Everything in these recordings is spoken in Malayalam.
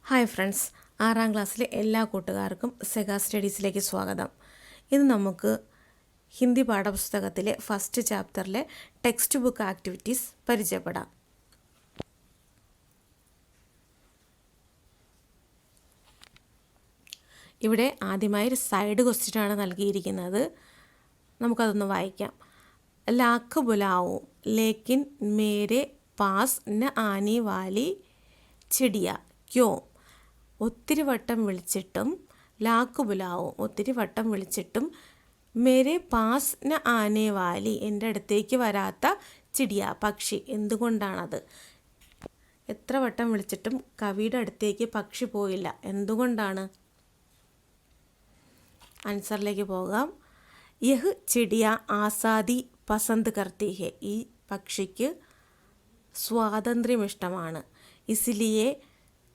ഹായ് ഫ്രണ്ട്സ്, 6ാം ക്ലാസ്സിലെ എല്ലാ കൂട്ടുകാർക്കും സെഗ സ്റ്റഡീസിലേക്ക് സ്വാഗതം. ഇന്ന് നമുക്ക് ഹിന്ദി പാഠപുസ്തകത്തിലെ ഫസ്റ്റ് ചാപ്റ്ററിലെ ടെക്സ്റ്റ് ബുക്ക് ആക്ടിവിറ്റീസ് പരിചയപ്പെടാം. ഇവിടെ ആദ്യമായി ഒരു സൈഡ് ക്വസ്റ്റ്യനാണ് നൽകിയിരിക്കുന്നത്. നമുക്കതൊന്ന് വായിക്കാം. ലാഖ് ബുലാവോ ലേക്കിൻ മേരെ പാസ് ന ആനെ വാലി ചിടിയ ക്യോ. ഒത്തിരി വട്ടം വിളിച്ചിട്ടും ലാഖ് ബുലാവോ ഒത്തിരി വട്ടം വിളിച്ചിട്ടും മേരെ പാസ് ന ആനെ വാലി എൻ്റെ അടുത്തേക്ക് വരാത്ത ചിടിയ പക്ഷി എന്തുകൊണ്ടാണത്? എത്ര വട്ടം വിളിച്ചിട്ടും കവിയുടെ അടുത്തേക്ക് പക്ഷി പോയില്ല, എന്തുകൊണ്ടാണ്? ആൻസറിലേക്ക് പോകാം. യഹ് ചിടിയ ആസാദി പസന്ത് കർത്തി ഹെ. ഈ പക്ഷിക്ക് സ്വാതന്ത്ര്യം ഇഷ്ടമാണ്. ഇസ്ലിയെ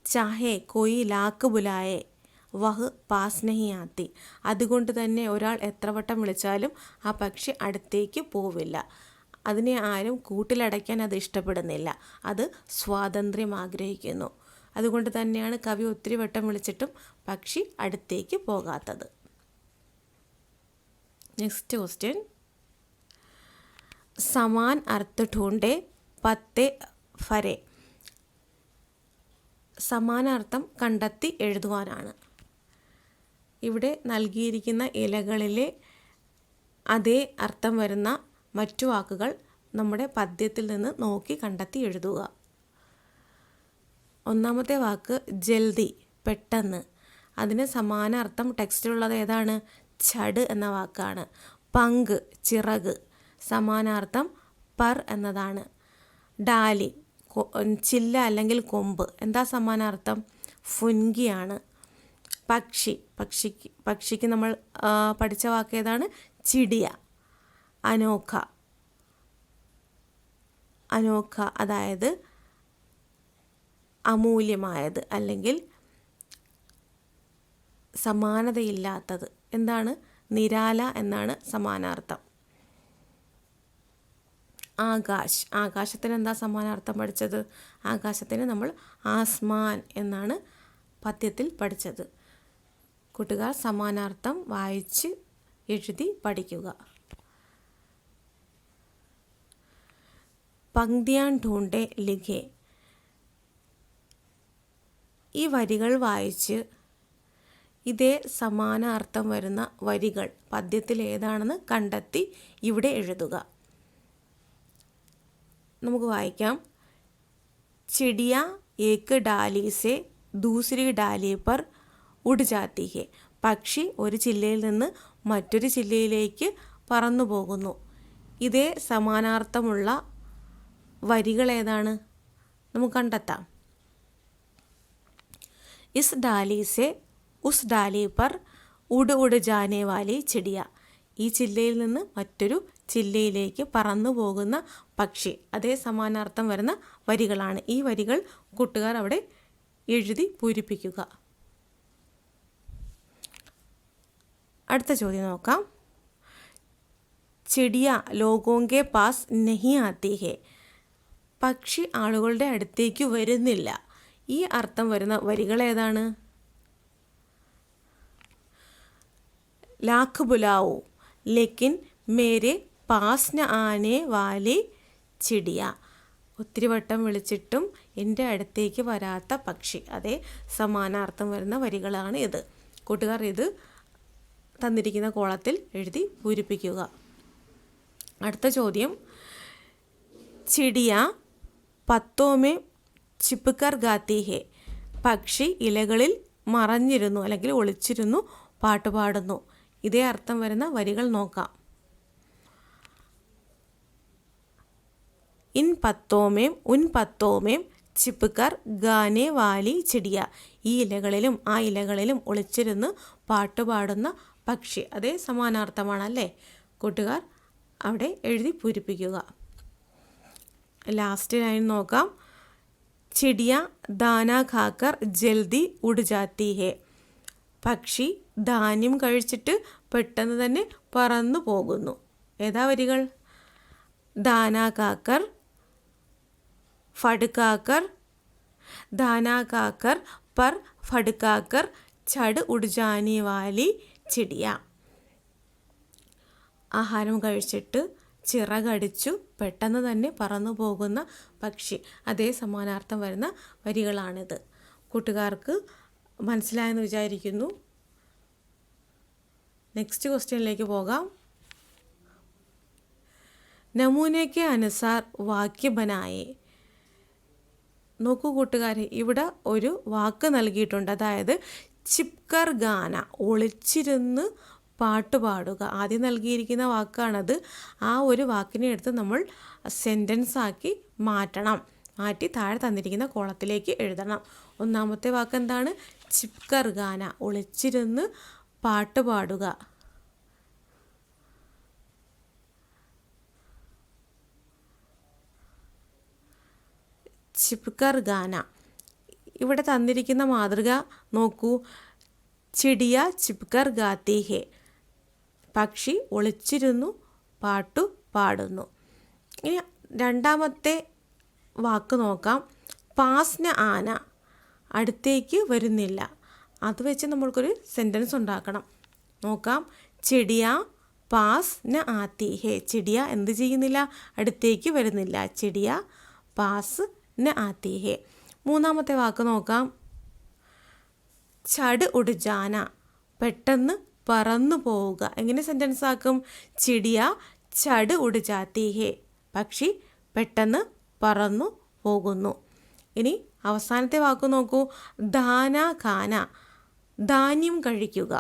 ചാഹെ കോയി ലാക്ക് ബുലായെ വഹ് പാസ് നഹി ആത്തി. അതുകൊണ്ട് തന്നെ ഒരാൾ എത്ര വട്ടം വിളിച്ചാലും ആ പക്ഷി അടുത്തേക്ക് പോവില്ല. അതിനെ ആരും കൂട്ടിലടയ്ക്കാൻ അത് ഇഷ്ടപ്പെടുന്നില്ല. അത് സ്വാതന്ത്ര്യം ആഗ്രഹിക്കുന്നു. അതുകൊണ്ട് തന്നെയാണ് കവി ഒത്തിരി വട്ടം വിളിച്ചിട്ടും പക്ഷി അടുത്തേക്ക് പോകാത്തത്. Next question. സമാൻ അർത്ഥ ഢൂണ്ടെ പത്തെ ഫരെ. സമാനാർത്ഥം കണ്ടെത്തി എഴുതുവാനാണ്. ഇവിടെ നൽകിയിരിക്കുന്ന ഇലകളിലെ അതേ അർത്ഥം വരുന്ന മറ്റു വാക്കുകൾ നമ്മുടെ പദ്യത്തിൽ നിന്ന് നോക്കി കണ്ടെത്തി എഴുതുക. ഒന്നാമത്തെ വാക്ക് ജൽദി, പെട്ടെന്ന്. അതിന് സമാന അർത്ഥം ടെക്സ്റ്റിലുള്ളത് ഏതാണ്? ഛഡ് എന്ന വാക്കാണ്. പങ്ക്, ചിറക്, സമാനാർത്ഥം പർ എന്നതാണ്. ഡാലി, ചില്ല അല്ലെങ്കിൽ കൊമ്പ്, എന്താ സമാനാർത്ഥം? ഫുൻകിയാണ്. പക്ഷിക്ക് നമ്മൾ പഠിച്ച വാക്ക് ഏതാണ്? ചിടിയ. അനോഖ അതായത് അമൂല്യമായത് അല്ലെങ്കിൽ സമാനതയില്ലാത്തത്. എന്താണ്? നിരാല എന്നാണ് സമാനാർത്ഥം. ആകാശത്തിന് എന്താ സമാനാർത്ഥം പഠിച്ചത്? ആകാശത്തിന് നമ്മൾ ആസ്മാൻ എന്നാണ് പദ്യത്തിൽ പഠിച്ചത്. കൂട്ടുകാർ സമാനാർത്ഥം വായിച്ച് എഴുതി പഠിക്കുക. പങ്ക്തിയാൻ ഢൂണ്ടെ ലിഖെ. ഈ വരികൾ വായിച്ച് ഇതേ സമാന അർത്ഥം വരുന്ന വരികൾ പദ്യത്തിൽ ഏതാണെന്ന് കണ്ടെത്തി ഇവിടെ എഴുതുക. നമുക്ക് വായിക്കാം. ചിടിയ ഏക്ക് ഡാലി സെ ദൂസരി ഡാലി പർ ഉഡ് ജാത്തി ഹെ. പക്ഷി ഒരു ചില്ലയിൽ നിന്ന് മറ്റൊരു ചില്ലയിലേക്ക് പറന്നു പോകുന്നു. ഇതേ സമാനാർത്ഥമുള്ള വരികൾ ഏതാണ്? നമുക്ക് കണ്ടെത്താം. ഇസ് ഡാലി സെ ഉസ് ഡാലി പർ ഉഡ് ഉഡ് ജാനെ വാലി ചിടിയ. ഈ ചില്ലയിൽ നിന്ന് മറ്റൊരു ചില്ലയിലേക്ക് പറന്നു പോകുന്ന പക്ഷി. അതേ സമാനാർത്ഥം വരുന്ന വരികളാണ്. ഈ വരികൾ കൂട്ടുകാർ അവിടെ എഴുതി പൂരിപ്പിക്കുക. അടുത്ത ചോദ്യം നോക്കാം. ചിടിയ ലോഗോങ്കെ പാസ് നഹി ആത്തി ഹെ. പക്ഷി ആളുകളുടെ അടുത്തേക്ക് വരുന്നില്ല. ഈ അർത്ഥം വരുന്ന വരികൾ ഏതാണ്? ലാഖ് ബുലാവോ ലേക്കിൻ മേരെ പാസ് ന ആനെ വാലി ചിടിയ. ഒത്തിരി വട്ടം വിളിച്ചിട്ടും എൻ്റെ അടുത്തേക്ക് വരാത്ത പക്ഷി. അതേ സമാനാർത്ഥം വരുന്ന വരികളാണ് ഇത്. കൂട്ടുകാർ ഇത് തന്നിരിക്കുന്ന കോളത്തിൽ എഴുതി പൂരിപ്പിക്കുക. അടുത്ത ചോദ്യം. ചിടിയ പത്തോമേ ചിപ്കർ ഗാത്തി ഹെ. പക്ഷി ഇലകളിൽ മറഞ്ഞിരുന്നു അല്ലെങ്കിൽ ഒളിച്ചിരുന്നു പാട്ടുപാടുന്നു. ഇതേ അർത്ഥം വരുന്ന വരികൾ നോക്കാം. ഇൻ പത്തോമേം ഉൻ പത്തോമേം ചിപ്കർ ഗാനെ വാലി ചിടിയ. ഈ ഇലകളിലും ആ ഇലകളിലും ഒളിച്ചിരുന്ന് പാട്ടുപാടുന്ന പക്ഷി. അതേ സമാനാർത്ഥമാണല്ലേ? കൂട്ടുകാർ അവിടെ എഴുതി പൂരിപ്പിക്കുക. ലാസ്റ്റ് ലൈൻ നോക്കാം. ചിടിയ ദാന ഖാക്കർ ജൽദി ഉഡ് ജാത്തി ഹെ. പക്ഷി ധാന്യം കഴിച്ചിട്ട് പെട്ടെന്ന് തന്നെ പറന്നു പോകുന്നു. ഏതാ വരികൾ? ദാന ഖാക്കർ, ഫഡ് ഖാക്കർ, ദാന ഖാക്കർ पर फड़काकर चढ़ उड़ जाने वाली चिड़िया. ആഹാരം കഴിച്ചിട്ട് ചിറകടിച്ചു പെട്ടെന്ന് തന്നെ പറന്നു പോകുന്ന പക്ഷി. അതേ സമാനാർത്ഥം വരുന്ന വരികളാണിത്. കൂട്ടുകാർക്ക് മനസ്സിലായെന്ന് വിചാരിക്കുന്നു. നെക്സ്റ്റ് ക്വസ്റ്റ്യനിലേക്ക് പോകാം. നമൂനെ കെ അനുസാർ വാക്യ ബനായേ. നോക്കൂ കൂട്ടുകാരെ, ഇവിടെ ഒരു വാക്ക് നൽകിയിട്ടുണ്ട്. അതായത് ചിപ്കർ ഗാന, ഒളിച്ചിരുന്ന് പാട്ട് പാടുക. ആദ്യം നൽകിയിരിക്കുന്ന വാക്കാണത്. ആ ഒരു വാക്കിനെ എടുത്ത് നമ്മൾ സെൻറ്റൻസ് ആക്കി മാറ്റണം. മാറ്റി താഴെ തന്നിരിക്കുന്ന കോളത്തിലേക്ക് എഴുതണം. ഒന്നാമത്തെ വാക്ക് എന്താണ്? ചിപ്കർ ഗാന, ഒളിച്ചിരുന്ന് പാട്ട് പാടുക. ചിപ്കർ ഗാന. ഇവിടെ തന്നിരിക്കുന്ന മാതൃക നോക്കൂ. ചിടിയ ചിപ്കർ ഗാത്തി ഹേ, പക്ഷി ഒളിച്ചിരുന്നു പാട്ടു പാടുന്നു. ഇനി രണ്ടാമത്തെ വാക്ക് നോക്കാം. പാസ്ന ആന, അടുത്തേക്ക് വരുന്നില്ല. അത് വെച്ച് നമ്മൾക്കൊരു സെൻറ്റൻസ് ഉണ്ടാക്കണം. നോക്കാം. ചിടിയ പാസ് ന ആത്തി ഹേ, ചിടിയ എന്ത് ചെയ്യുന്നില്ല? അടുത്തേക്ക് വരുന്നില്ല. ചിടിയ പാസ് ന ആത്തി ഹേ. മൂന്നാമത്തെ വാക്ക് നോക്കാം. ചട് ഉഡ്ജാന, പെട്ടെന്ന് പറന്നു പോവുക. എങ്ങനെ സെൻറ്റൻസ് ആക്കും? ചിടിയ ചട് ഉഡ് ജാത്തി ഹേ, പക്ഷി പെട്ടെന്ന് പറന്നു പോകുന്നു. ഇനി അവസാനത്തെ വാക്ക് നോക്കൂ. ദാന ഖാന, ധാന്യം കഴിക്കുക.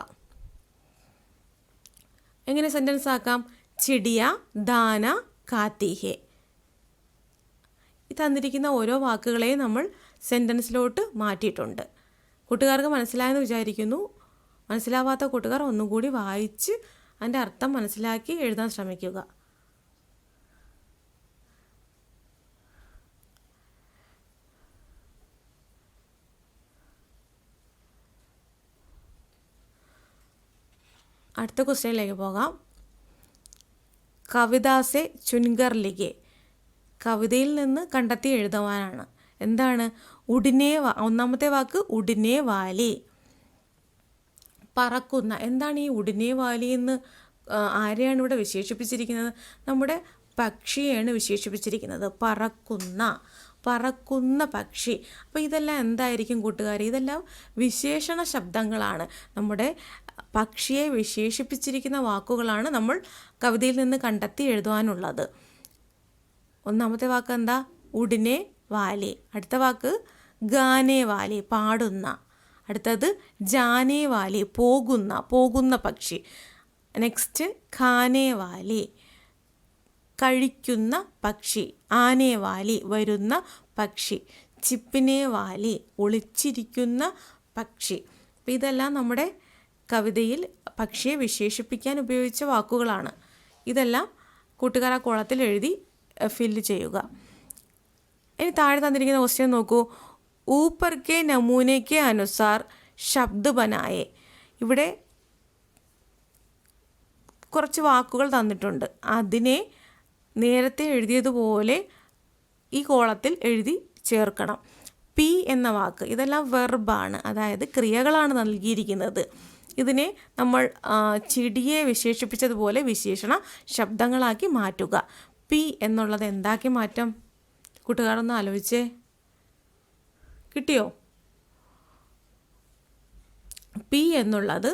എങ്ങനെ സെൻറ്റൻസ് ആക്കാം? ചിടിയ ദാന ഖാത്തി ഹേ. ഈ തന്നിരിക്കുന്ന ഓരോ വാക്കുകളെയും നമ്മൾ സെൻറ്റൻസിലോട്ട് മാറ്റിയിട്ടുണ്ട്. കൂട്ടുകാർക്ക് മനസ്സിലായെന്ന് വിചാരിക്കുന്നു. മനസ്സിലാവാത്ത കൂട്ടുകാർ ഒന്നുകൂടി വായിച്ച് അതിൻ്റെ അർത്ഥം മനസ്സിലാക്കി എഴുതാൻ ശ്രമിക്കുക. അടുത്ത ക്വസ്റ്റ്യനിലേക്ക് പോകാം. കവിതാസെ ചുൻകർ ലിഖെ, കവിതയിൽ നിന്ന് കണ്ടെത്തി എഴുതുവാനാണ്. എന്താണ്? ഉടിനെ, ഒന്നാമത്തെ വാക്ക് ഉടിനെ വാലി, പറക്കുന്ന. എന്താണ് ഈ ഉടിനെ വാലി എന്ന് ആരെയാണ് ഇവിടെ വിശേഷിപ്പിച്ചിരിക്കുന്നത്? നമ്മുടെ പക്ഷിയെയാണ് വിശേഷിപ്പിച്ചിരിക്കുന്നത്. പറക്കുന്ന പക്ഷി. അപ്പോൾ ഇതെല്ലാം എന്തായിരിക്കും കൂട്ടുകാരെ? ഇതെല്ലാം വിശേഷണ ശബ്ദങ്ങളാണ്. നമ്മുടെ പക്ഷിയെ വിശേഷിപ്പിച്ചിരിക്കുന്ന വാക്കുകളാണ് നമ്മൾ കവിതയിൽ നിന്ന് കണ്ടെത്തി എഴുതുവാനുള്ളത്. ഒന്നാമത്തെ വാക്ക് എന്താ? ഉടിനെ വാലി. അടുത്ത വാക്ക് ഗാനേ വാലി, പാടുന്ന. അടുത്തത് ജാനേ വാലി, പോകുന്ന പക്ഷി. നെക്സ്റ്റ് ഖാനേ വാലി, കഴിക്കുന്ന പക്ഷി. ആനേ വാലി, വരുന്ന പക്ഷി. ചിപ്പിനെ വാലി, ഒളിച്ചിരിക്കുന്ന പക്ഷി. അപ്പോൾ ഇതെല്ലാം നമ്മുടെ കവിതയിൽ പക്ഷിയെ വിശേഷിപ്പിക്കാൻ ഉപയോഗിച്ച വാക്കുകളാണ്. ഇതെല്ലാം കൂട്ടുകാർ ആ കോളത്തിൽ എഴുതി ഫില്ല് ചെയ്യുക. ഇനി താഴെ തന്നിരിക്കുന്ന ക്വസ്റ്റ്യൻ നോക്കൂ. ഊപ്പർ കെ നമൂനെ കെ അനുസാർ ശബ്ദ് ബനായേ. ഇവിടെ കുറച്ച് വാക്കുകൾ തന്നിട്ടുണ്ട്. അതിനെ നേരത്തെ എഴുതിയതുപോലെ ഈ കോളത്തിൽ എഴുതി ചേർക്കണം. പി എന്ന വാക്ക്, ഇതെല്ലാം വെർബാണ്, അതായത് ക്രിയകളാണ് നൽകിയിരിക്കുന്നത്. ഇതിനെ നമ്മൾ ചിടിയെ വിശേഷിപ്പിച്ചതുപോലെ വിശേഷണ ശബ്ദങ്ങളാക്കി മാറ്റുക. പി എന്നുള്ളത് എന്താക്കി മാറ്റാം? കൂട്ടുകാരൊന്ന് ആലോചിച്ചേ. കിട്ടിയോ? പി എന്നുള്ളത്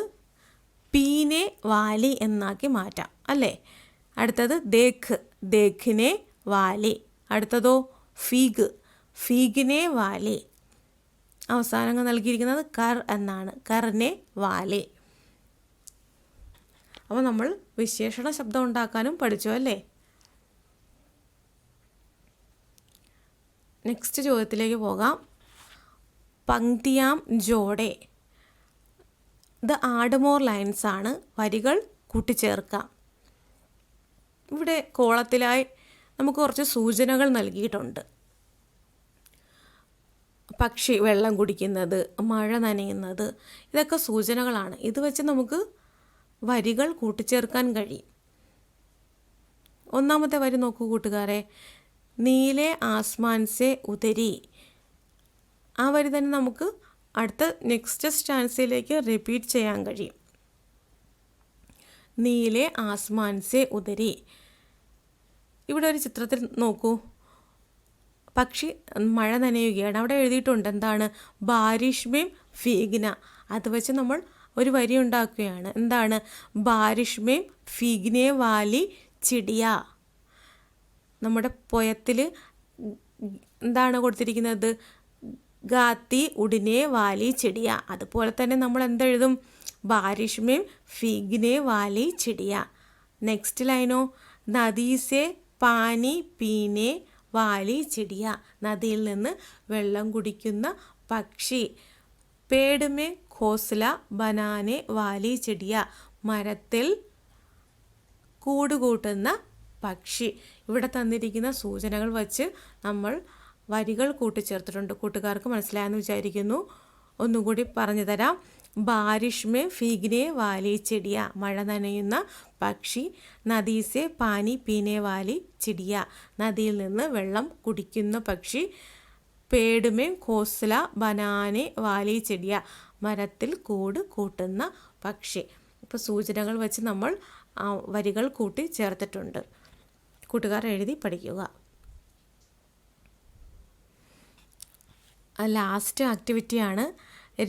പീനെ വാലി എന്നാക്കി മാറ്റാം അല്ലേ? അടുത്തത് ദേഖിനെ വാലി. അടുത്തതോ ഫീഗിനെ വാലി. അവസാനങ്ങൾ നൽകിയിരിക്കുന്നത് കർ എന്നാണ്. കറിനെ വാലി. അപ്പോൾ നമ്മൾ വിശേഷണ ശബ്ദം ഉണ്ടാക്കാനും പഠിച്ചു അല്ലേ? നെക്സ്റ്റ് ചോദ്യത്തിലേക്ക് പോകാം. പങ്ക്തിയാം ജോഡെ. ഇത് ആഡ്മോർ ലൈൻസ് ആണ്. വരികൾ കൂട്ടിച്ചേർക്കാം. ഇവിടെ കോളത്തിലായി നമുക്ക് കുറച്ച് സൂചനകൾ നൽകിയിട്ടുണ്ട്. പക്ഷി വെള്ളം കുടിക്കുന്നത്, മഴ നനയുന്നത്, ഇതൊക്കെ സൂചനകളാണ്. ഇത് വെച്ച് നമുക്ക് വരികൾ കൂട്ടിച്ചേർക്കാൻ കഴിയും. ഒന്നാമത്തെ വരി നോക്കൂ കൂട്ടുകാരെ. നീലെ ആസ്മാൻ സെ ഉതരി. ആ വരി തന്നെ നമുക്ക് അടുത്ത നെക്സ്റ്റ് സ്റ്റാൻസയിലേക്ക് റിപ്പീറ്റ് ചെയ്യാൻ കഴിയും. നീലെ ആസ്മാൻ സെ ഉതരി. ഇവിടെ ഒരു ചിത്രത്തിൽ നോക്കൂ, പക്ഷി മഴ നനയുകയാണ്. അവിടെ എഴുതിയിട്ടുണ്ട് എന്താണ്? ബാരിഷ് മേം ഫീഗ്ന. അത് വെച്ച് നമ്മൾ ഒരു വരി ഉണ്ടാക്കുകയാണ്. എന്താണ്? ബാരിഷ് മേം ഫീഗ്നെ വാലി ചിടിയ. നമ്മുടെ പൊയത്തിൽ എന്താണ് കൊടുത്തിരിക്കുന്നത്? ഗാത്തി ഉടിനെ വാലി ചിടിയ. അതുപോലെ തന്നെ നമ്മൾ എന്തെഴുതും? ബാരിഷ് മേം ഫീഗ്നെ വാലി ചിടിയ. നെക്സ്റ്റ് ലൈനോ? നദീസെ പാനി പീനെ വാലി ചിടിയ. നദിയിൽ നിന്ന് വെള്ളം കുടിക്കുന്ന പക്ഷി. Ped may ഘോസ്ല ബനാനെ Valley ചിടിയ. മരത്തിൽ കൂടുകൂട്ടുന്ന പക്ഷി. ഇവിടെ തന്നിരിക്കുന്ന സൂചനകൾ വച്ച് നമ്മൾ വരികൾ കൂട്ടിച്ചേർത്തിട്ടുണ്ട്. കൂട്ടുകാർക്ക് മനസ്സിലായെന്ന് വിചാരിക്കുന്നു. ഒന്നുകൂടി പറഞ്ഞു തരാം. ബാരിഷ് മേ ഫീഗ്നെ വാലി ചിടിയ. മഴ നനയുന്ന പക്ഷി. നദീസെ പാനി പീനെ വാലി ചിടിയ. നദിയിൽ നിന്ന് വെള്ളം കുടിക്കുന്ന പക്ഷി. Ped may ഘോസ്ല ബനാനെ Valley ചിടിയ. മരത്തിൽ കൂട് കൂട്ടുന്ന പക്ഷി. ഇപ്പോൾ സൂചനകൾ വെച്ച് നമ്മൾ വരികൾ കൂട്ടി ചേർത്തിട്ടുണ്ട്. കൂട്ടുകാർ എഴുതി പഠിക്കുക. ലാസ്റ്റ് ആക്ടിവിറ്റിയാണ്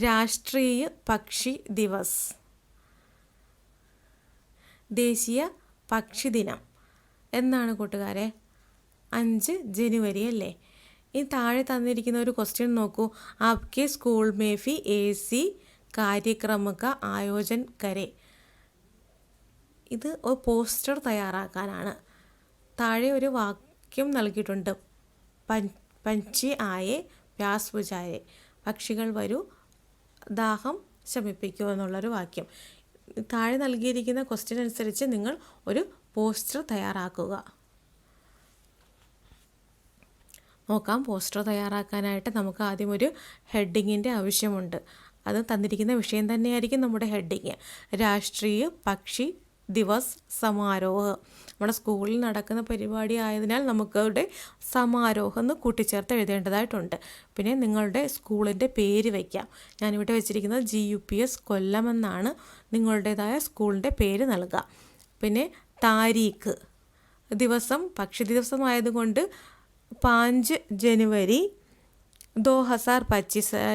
രാഷ്ട്രീയ പക്ഷി ദിവസ്. ദേശീയ പക്ഷി ദിനം എന്നാണ് കൂട്ടുകാരെ? 5 ജനുവരി അല്ലേ? ഈ താഴെ തന്നിരിക്കുന്ന ഒരു ക്വസ്റ്റ്യൻ നോക്കൂ. ആപ്കെ സ്കൂൾ മേ ഭി ऐसी कार्यक्रम का आयोजन करे. ഇത് ഒരു പോസ്റ്റർ തയ്യാറാക്കാനാണ്. താഴെ ഒരു വാക്യം നൽകിയിട്ടുണ്ട്. പഞ്ചി ആയെ പ്യാസ് ബുജായെ. പക്ഷികൾ വരൂ ദാഹം ശമിപ്പിക്കൂ എന്നുള്ളൊരു വാക്യം. താഴെ നൽകിയിരിക്കുന്ന ക്വസ്റ്റ്യൻ അനുസരിച്ച് നിങ്ങൾ ഒരു പോസ്റ്റർ തയ്യാറാക്കുക. നോക്കാം. പോസ്റ്റർ തയ്യാറാക്കാനായിട്ട് നമുക്ക് ആദ്യം ഒരു ഹെഡിങ്ങിൻ്റെ ആവശ്യമുണ്ട്. അത് തന്നിരിക്കുന്ന വിഷയം തന്നെയായിരിക്കും നമ്മുടെ ഹെഡിങ്. രാഷ്ട്രീയ പക്ഷി ദിവസ് സമാരോഹ്. നമ്മുടെ സ്കൂളിൽ നടക്കുന്ന പരിപാടി ആയതിനാൽ നമുക്കവിടെ സമാരോഹം എന്ന് കൂട്ടിച്ചേർത്ത് എഴുതേണ്ടതായിട്ടുണ്ട്. പിന്നെ നിങ്ങളുടെ സ്കൂളിൻ്റെ പേര് വയ്ക്കാം. ഞാനിവിടെ വെച്ചിരിക്കുന്നത് GUPS കൊല്ലം എന്നാണ്. നിങ്ങളുടേതായ സ്കൂളിൻ്റെ പേര് നൽകുക. പിന്നെ താരീഖ്, ദിവസം പക്ഷി ദിവസമായതുകൊണ്ട് 5 ജനുവരി 2025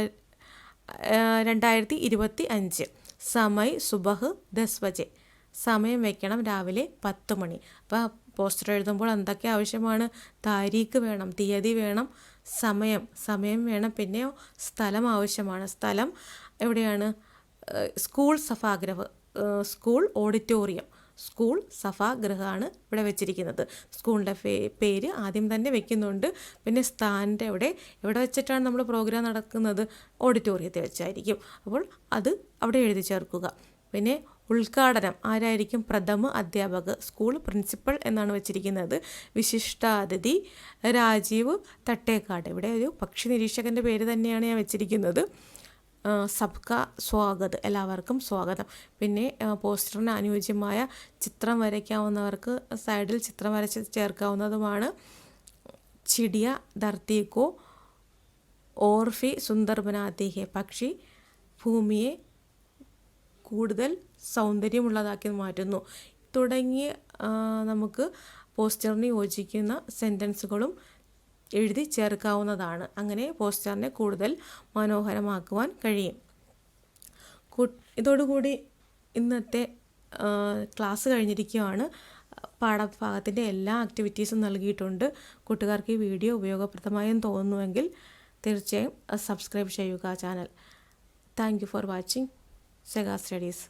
2025. സമയ് സുബഹ് 10 ബജെ. സമയം വയ്ക്കണം രാവിലെ 10 മണി. അപ്പോൾ പോസ്റ്റർ എഴുതുമ്പോൾ എന്തൊക്കെ ആവശ്യമാണ്? താരീഖ് വേണം, തീയതി വേണം, സമയം വേണം, പിന്നെ സ്ഥലം ആവശ്യമാണ്. സ്ഥലം എവിടെയാണ്? സ്കൂൾ സഭാഗൃഹ്, സ്കൂൾ ഓഡിറ്റോറിയം, സ്കൂൾ സഭാഗൃഹമാണ് ഇവിടെ വെച്ചിരിക്കുന്നത്. സ്കൂളിൻ്റെ പേര് ആദ്യം തന്നെ വെക്കുന്നുണ്ട്. പിന്നെ സ്ഥാനിൻ്റെ എവിടെ വെച്ചിട്ടാണ് നമ്മൾ പ്രോഗ്രാം നടക്കുന്നത്? ഓഡിറ്റോറിയത്തിൽ വെച്ചായിരിക്കും. അപ്പോൾ അത് അവിടെ എഴുതി ചേർക്കുക. പിന്നെ ഉദ്ഘാടനം ആരായിരിക്കും? പ്രഥമ അധ്യാപക്, സ്കൂൾ പ്രിൻസിപ്പൽ എന്നാണ് വെച്ചിരിക്കുന്നത്. വിശിഷ്ടാതിഥി രാജീവ് തട്ടേക്കാട്. ഇവിടെ ഒരു പക്ഷി നിരീക്ഷകൻ്റെ പേര് തന്നെയാണ് ഞാൻ വെച്ചിരിക്കുന്നത്. സബ്ക സ്വാഗത്, എല്ലാവർക്കും സ്വാഗതം. പിന്നെ പോസ്റ്ററിന് അനുയോജ്യമായ ചിത്രം വരയ്ക്കാവുന്നവർക്ക് സൈഡിൽ ചിത്രം വരച്ച് ചേർക്കാവുന്നതുമാണ്. ചിടിയ ധർത്തിക്കോ ഓർഫി സുന്ദർ ബനാത്തി ഹെ. പക്ഷി ഭൂമിയെ കൂടുതൽ സൗന്ദര്യമുള്ളതാക്കി മാറ്റുന്നു. തുടങ്ങിയ നമുക്ക് പോസ്റ്ററിന് യോജിക്കുന്ന സെൻറ്റൻസുകളും എഴുതി ചേർക്കാവുന്നതാണ്. അങ്ങനെ പോസ്റ്ററിനെ കൂടുതൽ മനോഹരമാക്കുവാൻ കഴിയും. ഇതോടുകൂടി ഇന്നത്തെ ക്ലാസ് കഴിഞ്ഞിരിക്കുകയാണ്. പാഠഭാഗത്തിൻ്റെ എല്ലാ ആക്ടിവിറ്റീസും നൽകിയിട്ടുണ്ട്. കൂട്ടുകാർക്ക് ഈ വീഡിയോ ഉപയോഗപ്രദമായെന്ന് തോന്നുന്നുവെങ്കിൽ തീർച്ചയായും സബ്സ്ക്രൈബ് ചെയ്യുക channel. Thank you for watching Sega studies.